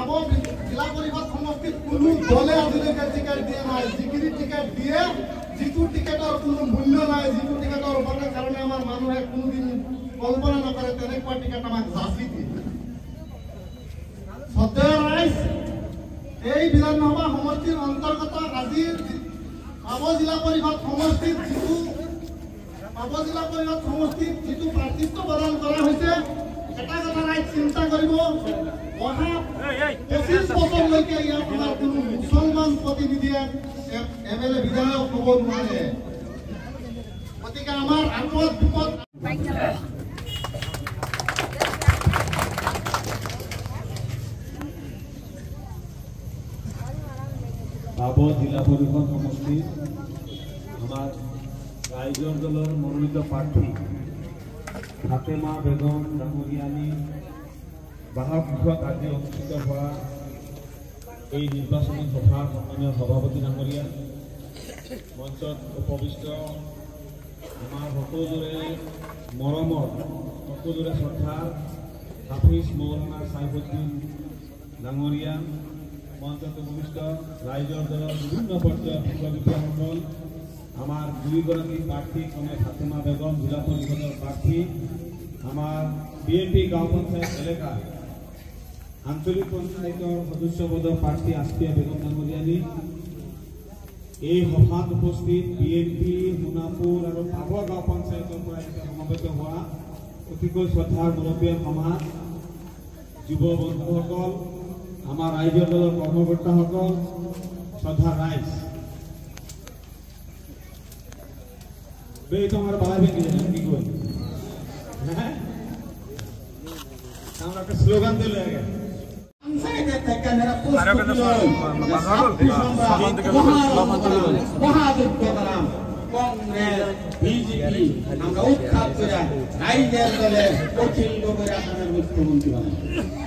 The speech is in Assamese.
জিলা পরিষদ সমষ্টিত কোনো দলে আজিলৈকে টিকেট দিয়া নাই। যিখিনি টিকেট দিয়ে, যিটো টিকেটৰ কোনো মূল্য নাই, যিটো টিকেটৰ কাৰণে আমাৰ মানুহে কোনোদিন কল্পনা নকৰে, তেনেকুৱা টিকেট আমাক যাচি দিয়ে। শ্ৰদ্ধেয় ৰাইজ, এই বিধানসভা সমষ্টিৰ অন্তৰ্গত আজি পাব জিলা পৰিষদ সমষ্টিত যিটো প্ৰাৰ্থিত্ব প্ৰদান কৰা হৈছে, এটা কথা ৰাইজ চিন্তা কৰিব, অহা 25 বছৰলৈকে ইয়াত আমাৰ কোনো মুছলমান প্ৰতিনিধিয়ে MLA বিধায়ক হ'ব নোৱাৰে। গতিকে আমাৰ আপদ বিপদ পাব জিলা পরিষদ সমষ্টি আমার রাইজর দলের মনোনীত প্রার্থী ফাতেমা বেগম ডাঙরিয়ানী বাহাগৃহত আজি অনুষ্ঠিত হওয়া এই নির্বাচনী সভার সম্মানীয় সভাপতি ডাঙরিয়া, মঞ্চত উপবিষ্ট আমার সকলোৰে মৰমৰ, সকলোৰে শ্ৰদ্ধাৰ হাফিজ মৌলানা সাইফুদ্দিন ডাঙৰিয়া, মঞ্চত উপবিষ্ট ৰাইজৰ দলেৰ বিভিন্ন পৰ্যায়েৰ বিষয়াসকল, আমাৰ দুইগৰাকী প্ৰাৰ্থী ক্ৰমে ফাতেমা বেগম জিলা পৰিষদেৰ প্ৰাৰ্থী, আমাৰ বিএনপি গাঁও পঞ্চায়েত এলাকাৰ আঞ্চলিক পঞ্চায়েতৰ সদস্য পদৰ প্ৰাৰ্থী আসফিয়া বেগম ডাঙৰিয়ানী, এই সভাত উপস্থিত বিএনপি সোণাপুৰ আৰু পাভ গাঁও পঞ্চায়তৰ পৰা সমবেত হোৱা অতিকৈ শ্ৰদ্ধাৰ মুৰব্বী সমাজ, যুৱ বন্ধুসকল, আমার রাইজর দলের কর্মকর্তাসকল, শ্রদ্ধা রাইজ, তোমার বাড়াবে কি জানেন কি কই? হ্যাঁ, আমরা একটা স্লোগান দিলে আগে কংগ্রেস বিজেপি আমরা উৎখাত করে রাইজের দলে কঠিন লোকের মুখ্যমন্ত্রী বানাবো।